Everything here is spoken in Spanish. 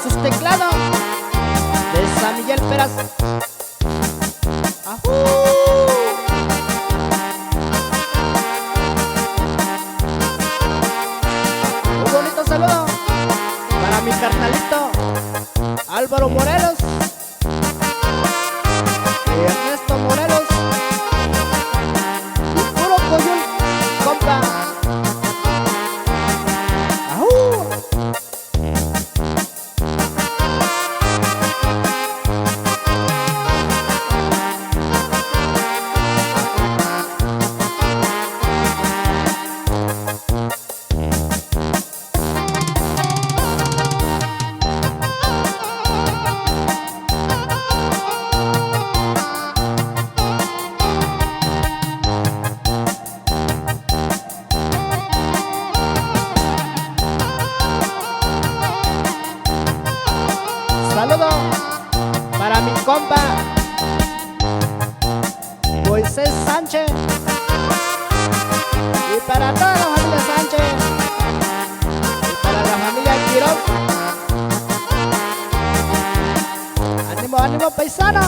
sus teclados de San Miguel Peras. ¡Ajú! Un bonito saludo para mi carnalito Álvaro Morelos y Ernesto Morelos. Y puro coyol, compa. ¡Ajú! Saludo para mi compa Moisés Sánchez y para toda la familia Sánchez y para la familia Quiroz. Ánimo, ánimo, paisano.